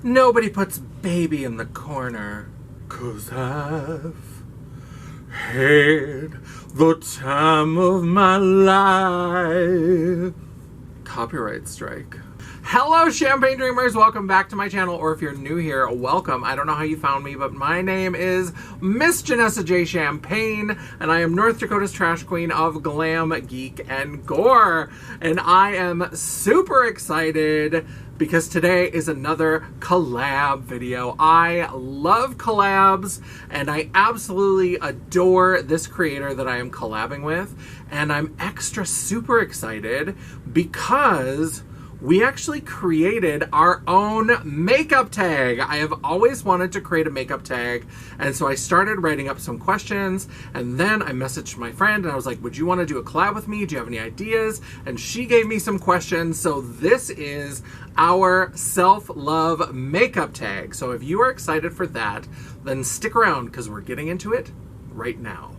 Nobody puts baby in the corner. 'Cause I've had the time of my life. Copyright strike. Hello, Champagne Dreamers. Welcome back to my channel, or if you're new here, welcome. I don't know how you found me, but my name is Miss Janessa J. Champagne, and I am North Dakota's trash queen of glam, geek, and gore. And I am super excited because today is another collab video. I love collabs, and I absolutely adore this creator that I am collabing with. And I'm extra super excited because we actually created our own makeup tag. I have always wanted to create a makeup tag, and so I started writing up some questions, and then I messaged my friend and I was like, would you want to do a collab with me? Do you have any ideas? And she gave me some questions. So this is our self-love makeup tag. So if you are excited for that, then stick around because we're getting into it right now.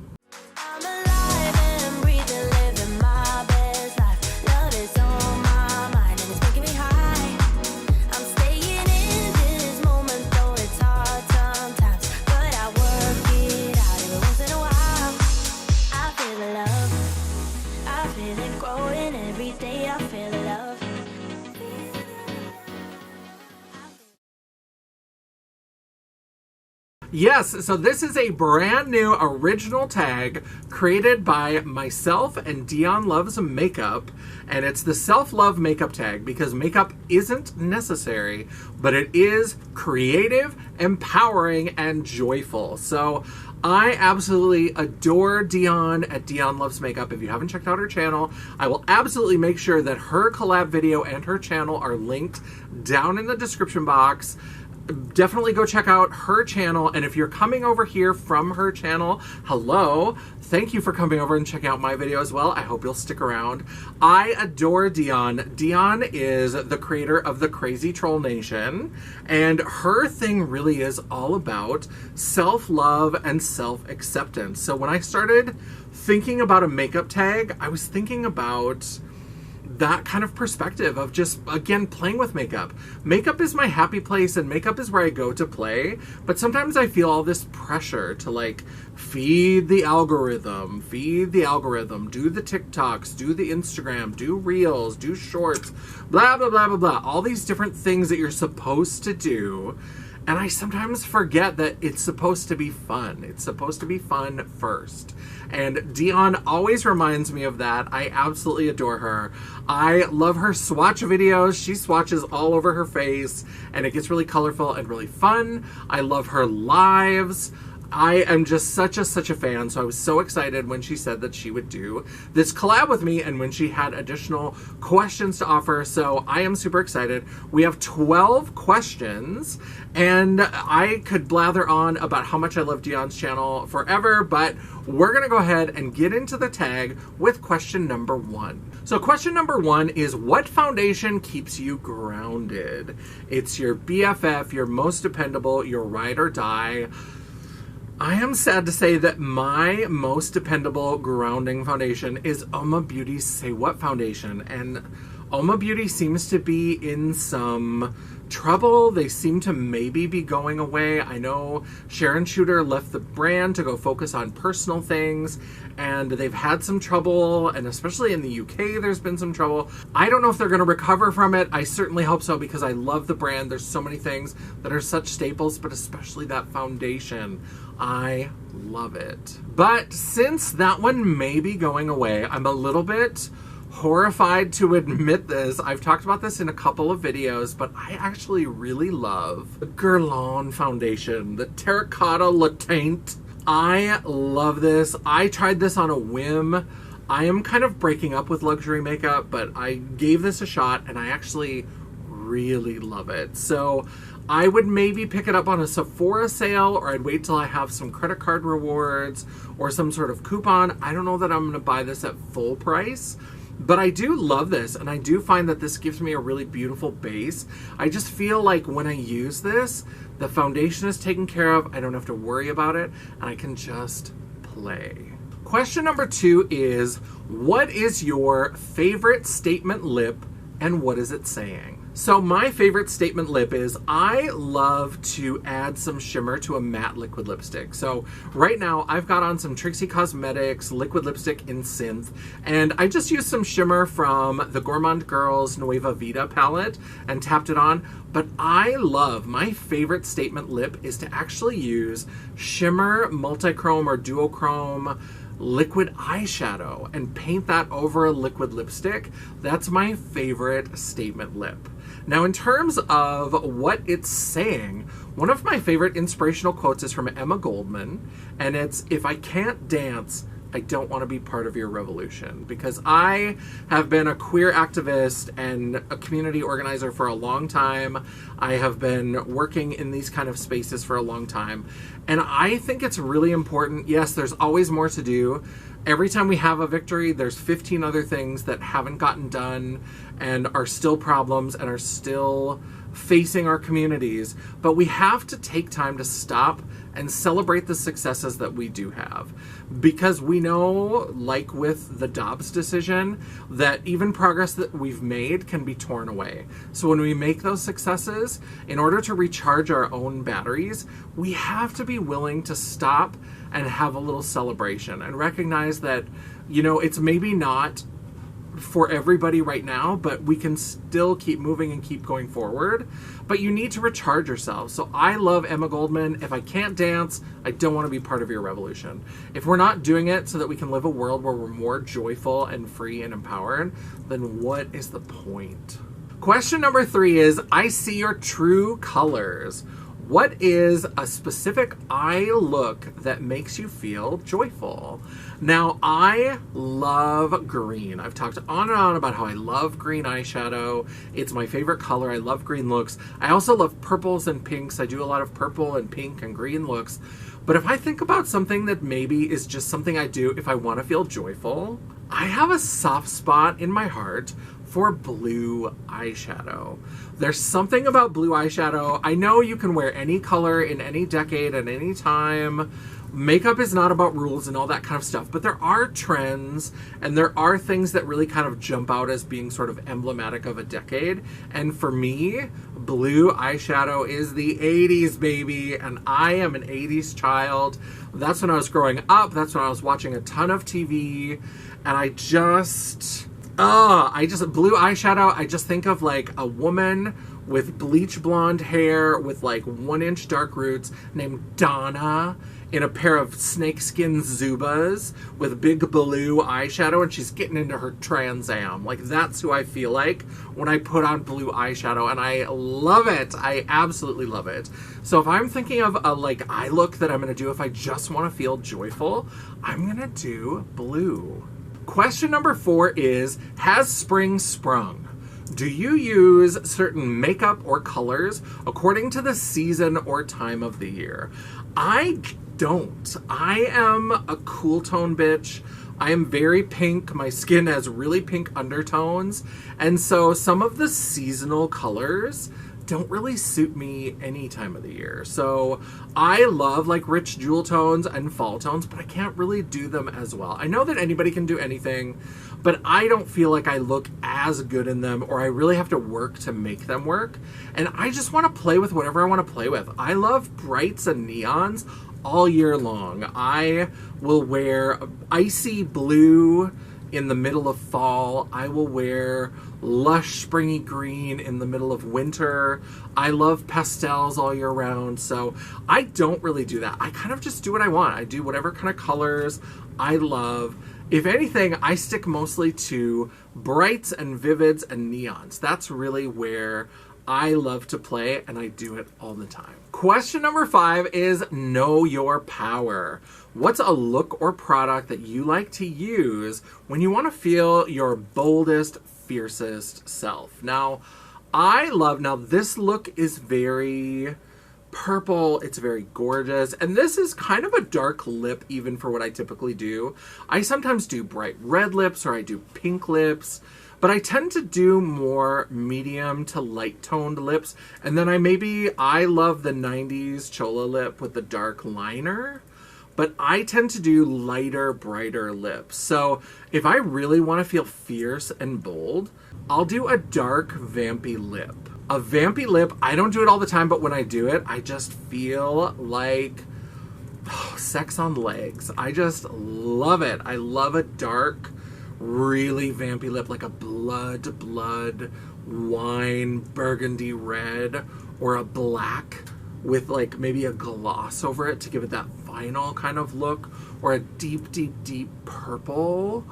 Yes, so this is a brand new original tag created by myself and Dion Loves Makeup, and it's the self-love makeup tag because makeup isn't necessary, but it is creative, empowering, and joyful. So I absolutely adore Dion at Dion Loves Makeup. If you haven't checked out her channel, I will absolutely make sure that her collab video and her channel are linked down in the description box. Definitely go check out her channel, and if you're coming over here from her channel, hello, thank you for coming over and checking out my video as well. I hope you'll stick around. I adore Dion. Dion is the creator of the Crazy Troll Nation, and her thing really is all about self-love and self-acceptance. So when I started thinking about a makeup tag, I was thinking about that kind of perspective of just, again, playing with makeup. Makeup is my happy place, and makeup is where I go to play, but sometimes I feel all this pressure to like feed the algorithm, do the TikToks, do the Instagram, do Reels, do Shorts, blah, blah, blah, blah, blah, all these different things that you're supposed to do. And I sometimes forget that it's supposed to be fun. It's supposed to be fun first. And Dion always reminds me of that. I absolutely adore her. I love her swatch videos. She swatches all over her face, and it gets really colorful and really fun. I love her lives. I am just such a fan, so I was so excited when she said that she would do this collab with me and when she had additional questions to offer, so I am super excited. We have 12 questions, and I could blather on about how much I love Dion's channel forever, but we're gonna go ahead and get into the tag with question number 1. So question number 1 is, what foundation keeps you grounded? It's your BFF, your most dependable, your ride or die. I am sad to say that my most dependable grounding foundation is Oma Beauty's Say What foundation, and Oma Beauty seems to be in some trouble. They seem to maybe be going away. I know Sharon Shooter left the brand to go focus on personal things, and they've had some trouble, and especially in the UK there's been some trouble. I don't know if they're going to recover from it. I certainly hope so because I love the brand. There's so many things that are such staples, but especially that foundation. I love it. But since that one may be going away, I'm a little bit horrified to admit this. I've talked about this in a couple of videos, but I actually really love the Guerlain foundation, the Terracotta Le Teint. I love this. I tried this on a whim. I am kind of breaking up with luxury makeup, but I gave this a shot and I actually really love it. So I would maybe pick it up on a Sephora sale, or I'd wait till I have some credit card rewards or some sort of coupon. I don't know that I'm going to buy this at full price, but I do love this, and I do find that this gives me a really beautiful base. I just feel like when I use this, the foundation is taken care of, I don't have to worry about it, and I can just play. Question number 2 is, what is your favorite statement lip and what is it saying? So my favorite statement lip is I love to add some shimmer to a matte liquid lipstick. So right now I've got on some Trixie Cosmetics liquid lipstick in Synth, and I just used some shimmer from the Gourmand Girls Nueva Vida palette and tapped it on. But I love, my favorite statement lip is to actually use shimmer, multichrome or duochrome liquid eyeshadow and paint that over a liquid lipstick. That's my favorite statement lip. Now, in terms of what it's saying, one of my favorite inspirational quotes is from Emma Goldman, and it's, "If I can't dance, I don't want to be part of your revolution." Because I have been a queer activist and a community organizer for a long time. I have been working in these kind of spaces for a long time. And I think it's really important. Yes, there's always more to do. Every time we have a victory, there's 15 other things that haven't gotten done and are still problems and are still facing our communities. But we have to take time to stop and celebrate the successes that we do have. Because we know, like with the Dobbs decision, that even progress that we've made can be torn away. So when we make those successes, in order to recharge our own batteries, we have to be willing to stop and have a little celebration and recognize that, you know, it's maybe not for everybody right now, but we can still keep moving and keep going forward. But you need to recharge yourself. So I love Emma Goldman. If I can't dance, I don't want to be part of your revolution. If we're not doing it so that we can live a world where we're more joyful and free and empowered, then what is the point? Question number 3 is, I see your true colors. What is a specific eye look that makes you feel joyful? Now, I love green. I've talked on and on about how I love green eyeshadow. It's my favorite color. I love green looks. I also love purples and pinks. I do a lot of purple and pink and green looks. But if I think about something that maybe is just something I do if I want to feel joyful, I have a soft spot in my heart for blue eyeshadow. There's something about blue eyeshadow. I know you can wear any color in any decade at any time. Makeup is not about rules and all that kind of stuff, but there are trends and there are things that really kind of jump out as being sort of emblematic of a decade. And for me, blue eyeshadow is the 80s, baby, and I am an 80s child. That's when I was growing up. That's when I was watching a ton of TV, and blue eyeshadow, I just think of like a woman with bleach blonde hair with like 1-inch dark roots named Donna in a pair of snakeskin Zubas with big blue eyeshadow, and she's getting into her Trans Am. Like, that's who I feel like when I put on blue eyeshadow, and I love it. I absolutely love it. So if I'm thinking of a like eye look that I'm gonna do if I just wanna feel joyful, I'm gonna do blue. Question number 4 is, has spring sprung? Do you use certain makeup or colors according to the season or time of the year? I don't. I am a cool tone bitch. I am very pink. My skin has really pink undertones. And so some of the seasonal colors don't really suit me any time of the year. So I love like rich jewel tones and fall tones, but I can't really do them as well. I know that anybody can do anything, but I don't feel like I look as good in them, or I really have to work to make them work. And I just want to play with whatever I want to play with. I love brights and neons all year long. I will wear icy blue in the middle of fall. I will wear lush springy green in the middle of winter. I love pastels all year round, so I don't really do that. I kind of just do what I want. I do whatever kind of colors I love. If anything, I stick mostly to brights and vivids and neons. That's really where I love to play, and I do it all the time. Question number 5 is know your power. What's a look or product that you like to use when you want to feel your boldest, fiercest self? Now, this look is very purple. It's very gorgeous. And this is kind of a dark lip even for what I typically do. I sometimes do bright red lips or I do pink lips, but I tend to do more medium to light toned lips. And then I love the 90s Chola lip with the dark liner. but I tend to do lighter, brighter lips. So if I really want to feel fierce and bold, I'll do a dark, vampy lip. A vampy lip, I don't do it all the time, but when I do it, I just feel like sex on legs. I just love it. I love a dark, really vampy lip, like a blood wine burgundy red, or a black with like maybe a gloss over it to give it that vinyl kind of look, or a deep purple,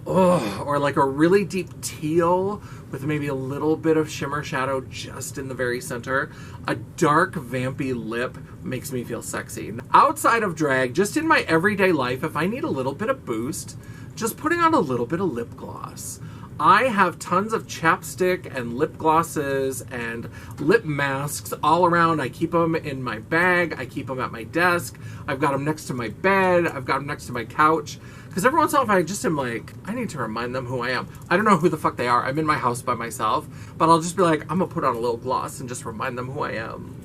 or like a really deep teal with maybe a little bit of shimmer shadow just in the very center. A dark vampy lip makes me feel sexy. Outside of drag, just in my everyday life, if I need a little bit of boost, just putting on a little bit of lip gloss. I have tons of chapstick and lip glosses and lip masks all around. I keep them in my bag. I keep them at my desk. I've got them next to my bed. I've got them next to my couch. Because every once in a while I just am like, I need to remind them who I am. I don't know who the fuck they are. I'm in my house by myself. But I'll just be like, I'm going to put on a little gloss and just remind them who I am.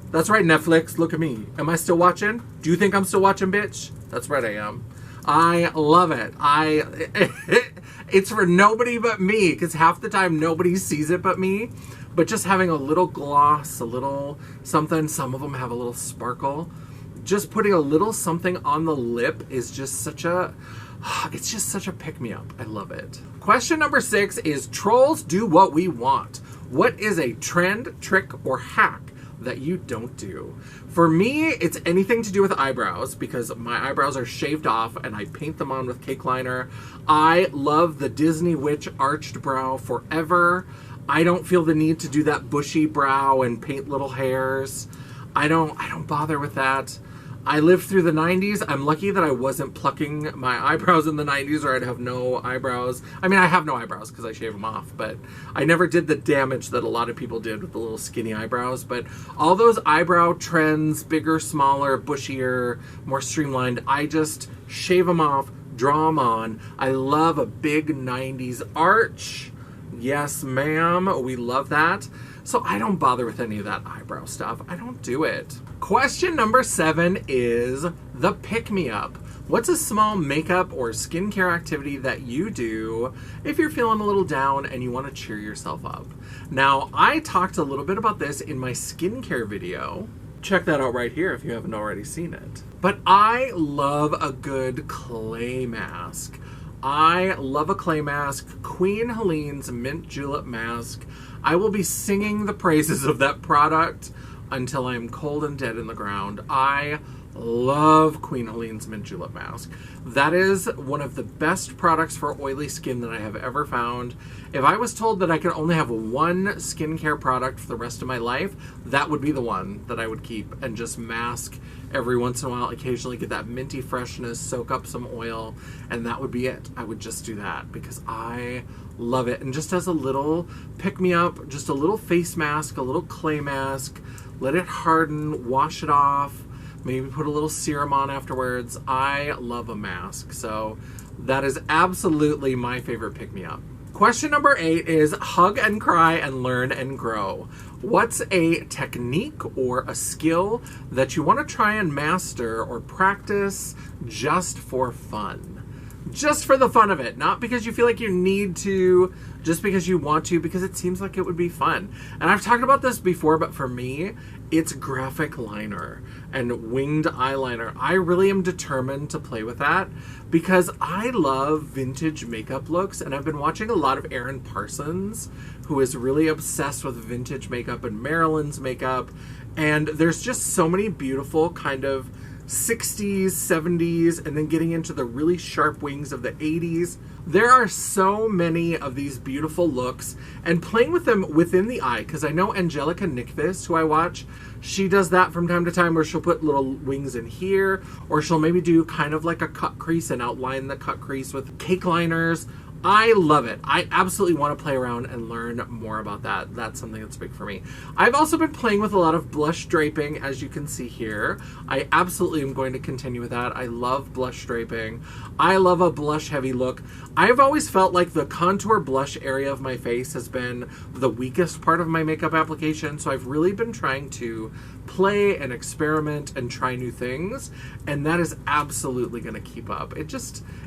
That's right, Netflix. Look at me. Am I still watching? Do you think I'm still watching, bitch? That's right, I am. I love it. It's for nobody but me, because half the time nobody sees it but me. But just having a little gloss, a little something, some of them have a little sparkle. Just putting a little something on the lip is just such a, it's just such a pick-me-up. I love it. Question number 6 is, trolls do what we want. What is a trend, trick, or hack that you don't do? For me, it's anything to do with eyebrows, because my eyebrows are shaved off and I paint them on with cake liner. I love the Disney Witch arched brow forever. I don't feel the need to do that bushy brow and paint little hairs. I don't bother with that. I lived through the 90s. I'm lucky that I wasn't plucking my eyebrows in the 90s, or I'd have no eyebrows. I mean, I have no eyebrows because I shave them off, but I never did the damage that a lot of people did with the little skinny eyebrows. But all those eyebrow trends, bigger, smaller, bushier, more streamlined, I just shave them off, draw them on. I love a big 90s arch. Yes, ma'am. We love that. So I don't bother with any of that eyebrow stuff. I don't do it. Question number 7 is the pick-me-up. What's a small makeup or skincare activity that you do if you're feeling a little down and you want to cheer yourself up? Now, I talked a little bit about this in my skincare video. Check that out right here if you haven't already seen it. But I love a good clay mask. I love a clay mask. Queen Helene's Mint Julep Mask. I will be singing the praises of that product until I'm cold and dead in the ground. I love Queen Helene's Mint Julep Mask. That is one of the best products for oily skin that I have ever found. If I was told that I could only have one skincare product for the rest of my life, that would be the one that I would keep and just mask every once in a while, occasionally get that minty freshness, soak up some oil, and that would be it. I would just do that because I love it. And just as a little pick-me-up, just a little face mask, a little clay mask, let it harden, wash it off, maybe put a little serum on afterwards. I love a mask. So that is absolutely my favorite pick-me-up. Question number 8 is hug and cry and learn and grow. What's a technique or a skill that you want to try and master or practice just for fun? Just for the fun of it, not because you feel like you need to, just because you want to, because it seems like it would be fun. And I've talked about this before, but for me, it's graphic liner and winged eyeliner. I really am determined to play with that because I love vintage makeup looks, and I've been watching a lot of Erin Parsons, who is really obsessed with vintage makeup and Marilyn's makeup, and there's just so many beautiful kind of 60s, 70s, and then getting into the really sharp wings of the 80s. There are so many of these beautiful looks, and playing with them within the eye, because I know Angelica Nickvis, who I watch, she does that from time to time where she'll put little wings in here, or she'll maybe do kind of like a cut crease and outline the cut crease with cake liners. I love it. I absolutely want to play around and learn more about that. That's something that's big for me. I've also been playing with a lot of blush draping, as you can see here. I absolutely am going to continue with that. I love blush draping. I love a blush heavy look. I've always felt like the contour blush area of my face has been the weakest part of my makeup application, so I've really been trying to play and experiment and try new things, and that is absolutely going to keep up.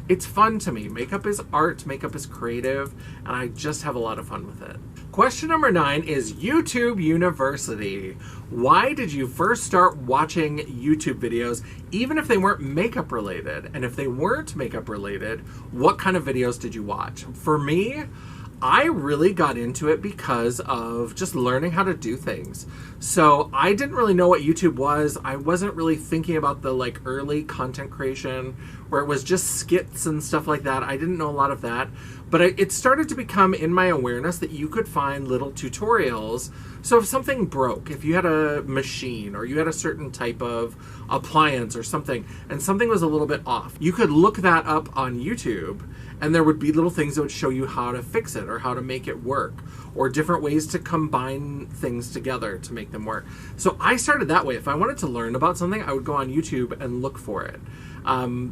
It's fun to me. Makeup is art, makeup is creative, and I just have a lot of fun with it. Question number 9 is YouTube University. Why did you first start watching YouTube videos, even if they weren't makeup related? And if they weren't makeup related, what kind of videos did you watch? For me, I really got into it because of just learning how to do things. So I didn't really know what YouTube was. I wasn't really thinking about the like early content creation where it was just skits and stuff like that. I didn't know a lot of that. But it started to become in my awareness that you could find little tutorials. So if something broke, if you had a machine or you had a certain type of appliance or something, and something was a little bit off, you could look that up on YouTube, and there would be little things that would show you how to fix it or how to make it work, or different ways to combine things together to make them work. So I started that way. If I wanted to learn about something, I would go on YouTube and look for it.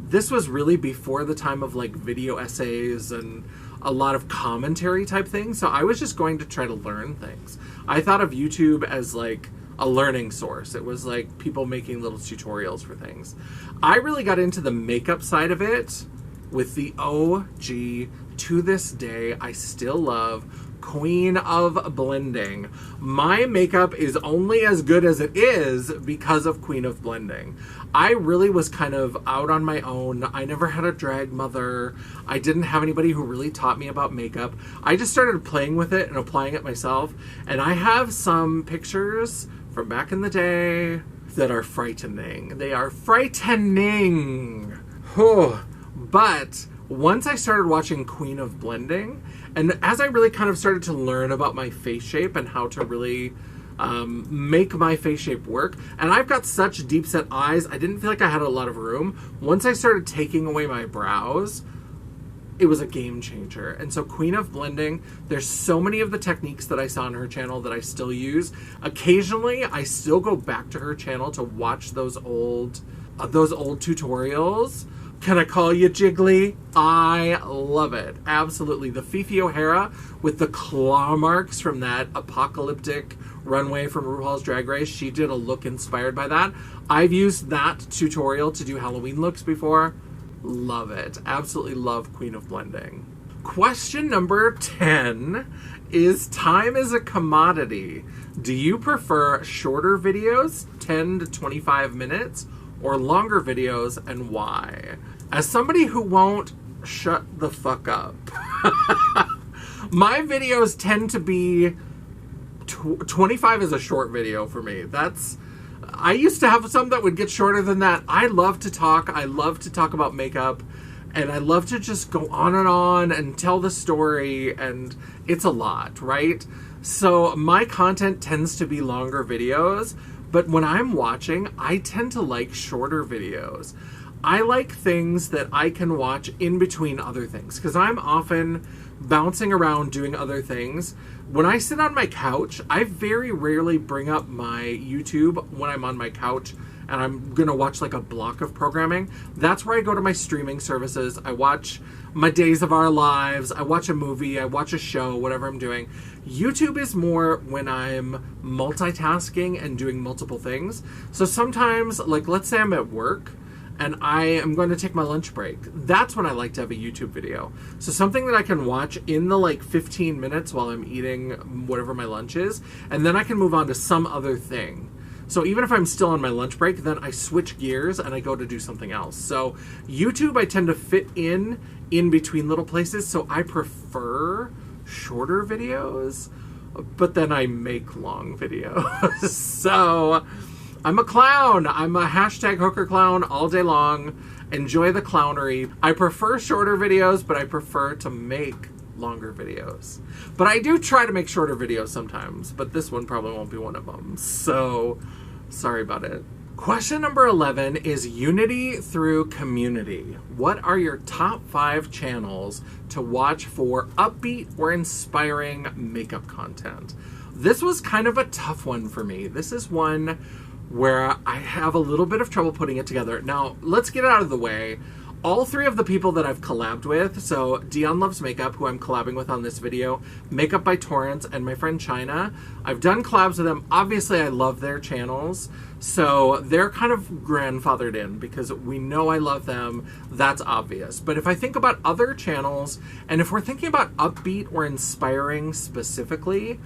This was really before the time of like video essays and a lot of commentary type things. So I was just going to try to learn things. I thought of YouTube as like a learning source. It was like people making little tutorials for things. I really got into the makeup side of it with the OG, to this day, I still love Queen of Blending. My makeup is only as good as it is because of Queen of Blending. I really was kind of out on my own. I never had a drag mother. I didn't have anybody who really taught me about makeup. I just started playing with it and applying it myself. And I have some pictures from back in the day that are frightening. They are frightening. Oh. But once I started watching Queen of Blending, and as I really kind of started to learn about my face shape and how to really make my face shape work, and I've got such deep set eyes, I didn't feel like I had a lot of room. Once I started taking away my brows, it was a game changer. And so Queen of Blending, there's so many of the techniques that I saw on her channel that I still use. Occasionally, I still go back to her channel to watch those old tutorials. Can I call you Jiggly? I love it. Absolutely. The Fifi O'Hara with the claw marks from that apocalyptic runway from RuPaul's Drag Race. She did a look inspired by that. I've used that tutorial to do Halloween looks before. Love it. Absolutely love Queen of Blending. Question number 10 is time is a commodity. Do you prefer shorter videos, 10 to 25 minutes, or longer videos, and why? As somebody who won't shut the fuck up, my videos tend to be 25 is a short video for me. I used to have some that would get shorter than that. I love to talk. I love to talk about makeup, and I love to just go on and tell the story, and it's a lot, right? So my content tends to be longer videos, but when I'm watching, I tend to like shorter videos. I like things that I can watch in between other things, because I'm often bouncing around doing other things. When I sit on my couch, I very rarely bring up my YouTube when I'm on my couch and I'm gonna watch like a block of programming. That's where I go to my streaming services. I watch my Days of Our Lives, I watch a movie, I watch a show, whatever I'm doing. YouTube is more when I'm multitasking and doing multiple things. So sometimes, like let's say I'm at work and I am going to take my lunch break. That's when I like to have a YouTube video. So something that I can watch in the like 15 minutes while I'm eating whatever my lunch is, and then I can move on to some other thing. So even if I'm still on my lunch break, then I switch gears and I go to do something else. So YouTube I tend to fit in between little places, so I prefer shorter videos, but then I make long videos. So I'm a clown. I'm a hashtag hooker clown all day long. Enjoy the clownery. I prefer shorter videos, but I prefer to make longer videos. But I do try to make shorter videos sometimes, but this one probably won't be one of them. So sorry about it. Question number 11 is unity through community. What are your top 5 channels to watch for upbeat or inspiring makeup content? This was kind of a tough one for me. This is one where I have a little bit of trouble putting it together. Now, let's get it out of the way. All 3 of the people that I've collabed with, so Dion Loves Makeup, who I'm collabing with on this video, Makeup by Torrance, and my friend China, I've done collabs with them. Obviously, I love their channels, so they're kind of grandfathered in because we know I love them. That's obvious. But if I think about other channels, and if we're thinking about upbeat or inspiring specifically,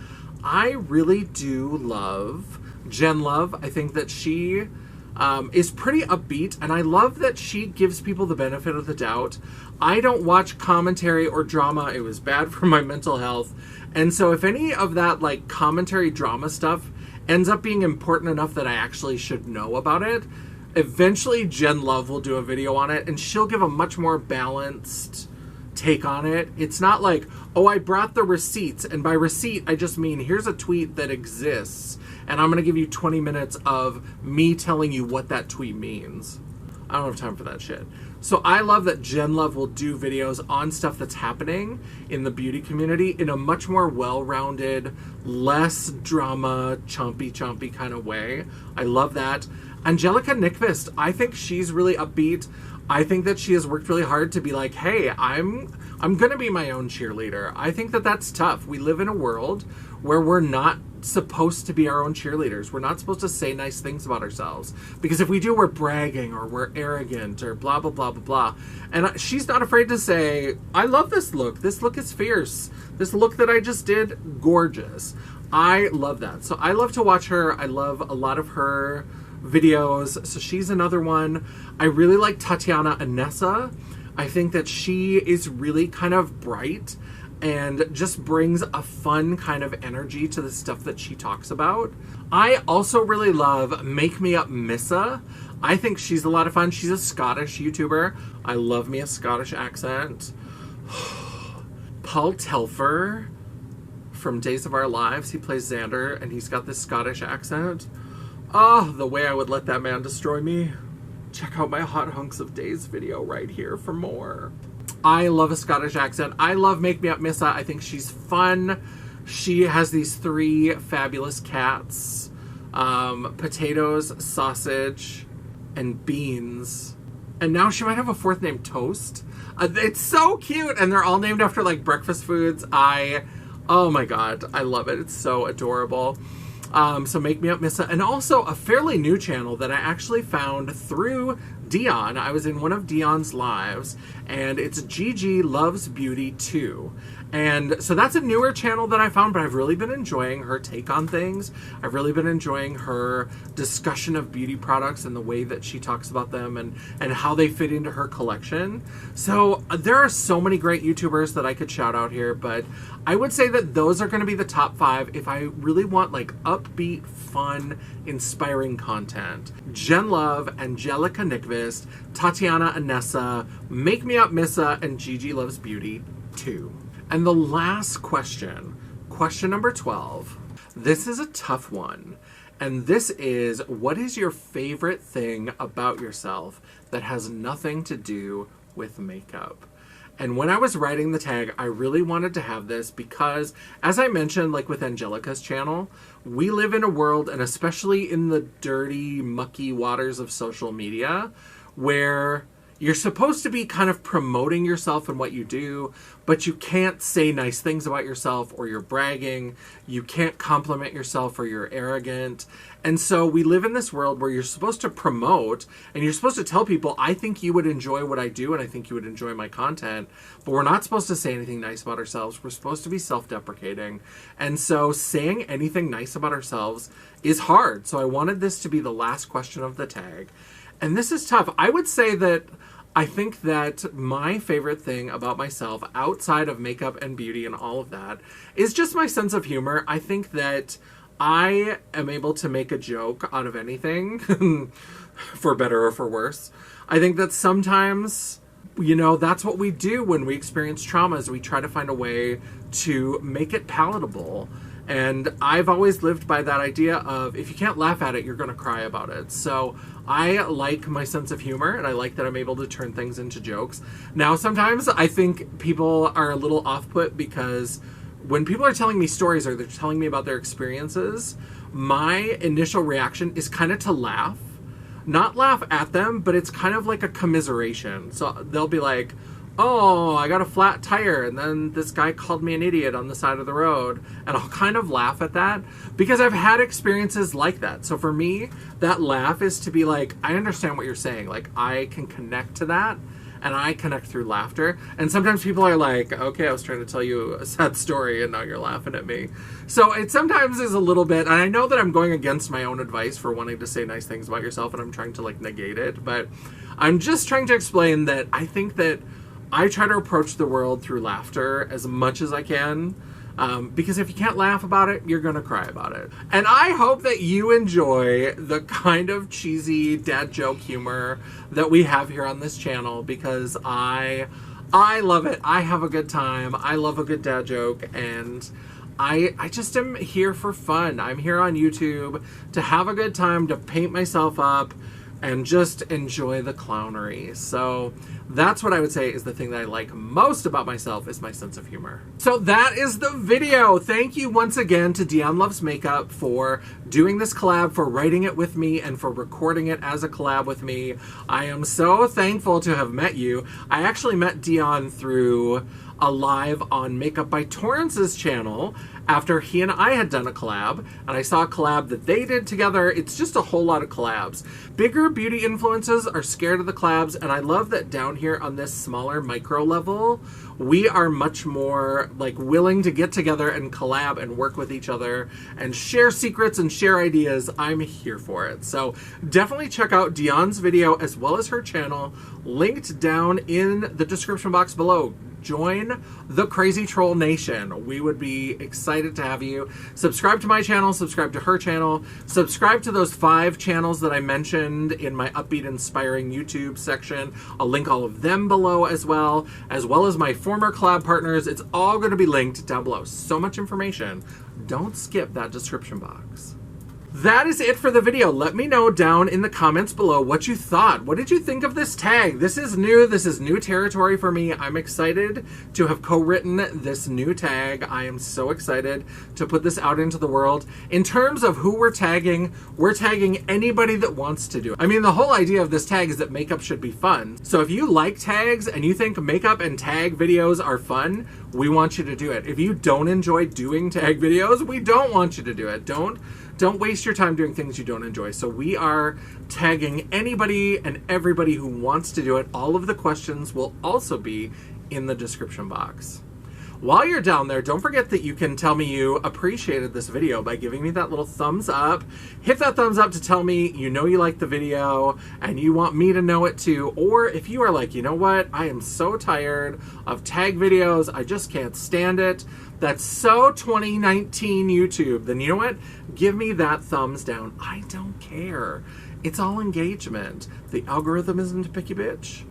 I really do love Jen Love. I think that she is pretty upbeat, and I love that she gives people the benefit of the doubt. I don't watch commentary or drama. It was bad for my mental health. And so if any of that like commentary drama stuff ends up being important enough that I actually should know about it, eventually Jen Love will do a video on it, and she'll give a much more balanced take on it. It's not like, oh, I brought the receipts, and by receipt I just mean here's a tweet that exists and I'm going to give you 20 minutes of me telling you what that tweet means. I don't have time for that shit. So I love that Jen Love will do videos on stuff that's happening in the beauty community in a much more well-rounded, less drama, chompy kind of way. I love that. Angelica Nyqvist, I think she's really upbeat. I think that she has worked really hard to be like, hey, I'm going to be my own cheerleader. I think that that's tough. We live in a world where we're not supposed to be our own cheerleaders. We're not supposed to say nice things about ourselves, because if we do, we're bragging or we're arrogant or blah, blah, blah, blah, blah. And she's not afraid to say, I love this look. This look is fierce. This look that I just did, gorgeous. I love that. So I love to watch her. I love a lot of her videos. So she's another one. I really like Tatiana Anessa. I think that she is really kind of bright and just brings a fun kind of energy to the stuff that she talks about. I also really love Make Me Up Missa. I think she's a lot of fun. She's a Scottish YouTuber. I love me a Scottish accent. Paul Telfer from Days of Our Lives. He plays Xander, and he's got this Scottish accent. Oh, the way I would let that man destroy me. Check out my Hot Hunks of Days video right here for more. I love a Scottish accent. I love Make Me Up Missa. I think she's fun. She has these 3 fabulous cats. Potatoes, sausage, and beans. And now she might have a 4th named Toast. It's so cute. And they're all named after like breakfast foods. Oh my God, I love it. It's so adorable. So Make Me Up Missa. And also a fairly new channel that I actually found through Dion. I was in one of Dion's lives, and it's Gigi Loves Beauty 2. And so that's a newer channel that I found, but I've really been enjoying her take on things. I've really been enjoying her discussion of beauty products and the way that she talks about them and how they fit into her collection. So there are so many great YouTubers that I could shout out here, but I would say that those are going to be the top 5 if I really want like upbeat, fun, inspiring content. Jen Love, Angelica Nyqvist, Tatiana Anessa, Make Me Up Missa, and Gigi Loves Beauty 2. And the last question, question number 12. This is a tough one. And this is, what is your favorite thing about yourself that has nothing to do with makeup? And when I was writing the tag, I really wanted to have this because, as I mentioned, like with Angelica's channel, we live in a world, and especially in the dirty, mucky waters of social media, where you're supposed to be kind of promoting yourself and what you do, but you can't say nice things about yourself, or you're bragging. You can't compliment yourself, or you're arrogant. And so we live in this world where you're supposed to promote, and you're supposed to tell people, I think you would enjoy what I do, and I think you would enjoy my content, but we're not supposed to say anything nice about ourselves. We're supposed to be self-deprecating. And so saying anything nice about ourselves is hard. So I wanted this to be the last question of the tag. And this is tough. I would say that I think that my favorite thing about myself, outside of makeup and beauty and all of that, is just my sense of humor. I think that I am able to make a joke out of anything, for better or for worse. I think that sometimes, you know, that's what we do when we experience trauma, is we try to find a way to make it palatable. And I've always lived by that idea of if you can't laugh at it, you're going to cry about it. So I like my sense of humor, and I like that I'm able to turn things into jokes. Now, sometimes I think people are a little off-put because when people are telling me stories or they're telling me about their experiences, my initial reaction is kind of to laugh. Not laugh at them, but it's kind of like a commiseration. So they'll be like, oh, I got a flat tire, and then this guy called me an idiot on the side of the road. And I'll kind of laugh at that because I've had experiences like that. So for me, that laugh is to be like, I understand what you're saying. Like, I can connect to that, and I connect through laughter. And sometimes people are like, okay, I was trying to tell you a sad story, and now you're laughing at me. So it sometimes is a little bit, and I know that I'm going against my own advice for wanting to say nice things about yourself, and I'm trying to, like, negate it. But I'm just trying to explain that I think that I try to approach the world through laughter as much as I can, because if you can't laugh about it, you're going to cry about it. And I hope that you enjoy the kind of cheesy dad joke humor that we have here on this channel, because I love it. I have a good time. I love a good dad joke, and I just am here for fun. I'm here on YouTube to have a good time, to paint myself up, and just enjoy the clownery. So that's what I would say is the thing that I like most about myself, is my sense of humor. So that is the video. Thank you once again to Dion Loves Makeup for doing this collab, for writing it with me, and for recording it as a collab with me. I am so thankful to have met you. I actually met Dion through a live on Makeup by Torrance's channel after he and I had done a collab, and I saw a collab that they did together. It's just a whole lot of collabs. Bigger beauty influencers are scared of the collabs, and I love that down here on this smaller micro level, we are much more like willing to get together and collab and work with each other and share secrets and share ideas. I'm here for it. So definitely check out Dion's video as well as her channel, linked down in the description box below. Join the Crazy Troll Nation. We would be excited to have you. Subscribe to my channel, subscribe to her channel, subscribe to those 5 channels that I mentioned in my Upbeat Inspiring YouTube section. I'll link all of them below as well as my former collab partners. It's all going to be linked down below. So much information. Don't skip that description box. That is it for the video. Let me know down in the comments below what you thought. What did you think of this tag? This is new. This is new territory for me. I'm excited to have co-written this new tag. I am so excited to put this out into the world. In terms of who we're tagging anybody that wants to do it. I mean, the whole idea of this tag is that makeup should be fun. So if you like tags and you think makeup and tag videos are fun, we want you to do it. If you don't enjoy doing tag videos, we don't want you to do it. Don't waste your time doing things you don't enjoy. So we are tagging anybody and everybody who wants to do it. All of the questions will also be in the description box. While you're down there, don't forget that you can tell me you appreciated this video by giving me that little thumbs up. Hit that thumbs up to tell me you know you like the video and you want me to know it too. Or if you are like, you know what, I am so tired of tag videos, I just can't stand it. That's so 2019 YouTube. Then you know what? Give me that thumbs down. I don't care. It's all engagement. The algorithm isn't a picky bitch,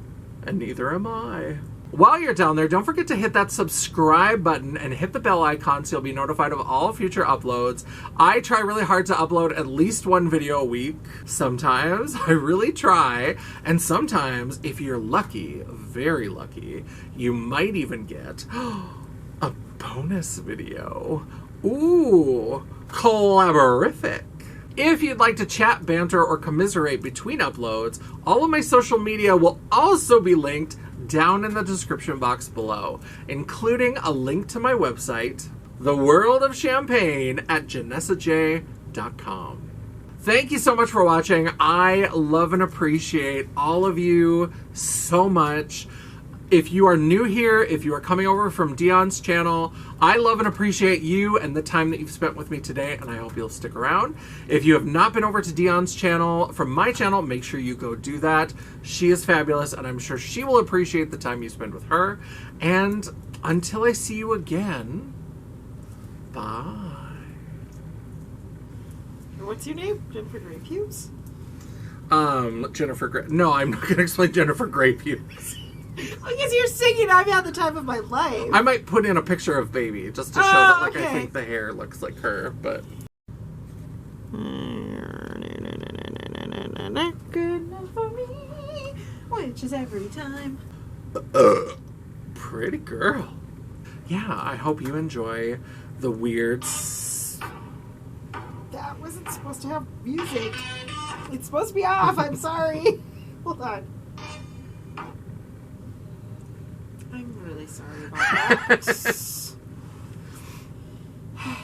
and neither am I. While you're down there, don't forget to hit that subscribe button and hit the bell icon so you'll be notified of all future uploads. I try really hard to upload at least 1 video a week. Sometimes I really try, and sometimes, if you're lucky, very lucky, you might even get a bonus video. Ooh, collaborific. If you'd like to chat, banter, or commiserate between uploads, all of my social media will also be linked down in the description box below, including a link to my website, The World of Champagne, at JanessaJ.com. Thank you so much for watching. I love and appreciate all of you so much. If you are new here, if you are coming over from Dion's channel, I love and appreciate you and the time that you've spent with me today, and I hope you'll stick around. If you have not been over to Dion's channel from my channel, make sure you go do that. She is fabulous, and I'm sure she will appreciate the time you spend with her. And until I see you again, bye. What's your name? Jennifer Grey Pubes? Jennifer Grey. No, I'm not going to explain Jennifer Grey Pubes. guess you're singing I've had the time of my life. I might put in a picture of baby just to show that like I okay. think the hair looks like her, but Good enough for me, which is every time. pretty girl. Yeah, I hope you enjoy the weird That wasn't supposed to have music. It's supposed to be off. I'm sorry. Hold on. I'm really sorry about that.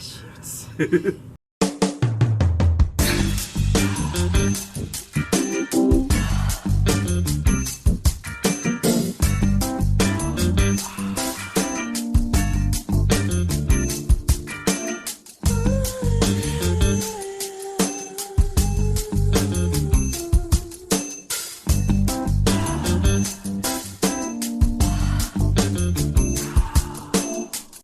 Shoots.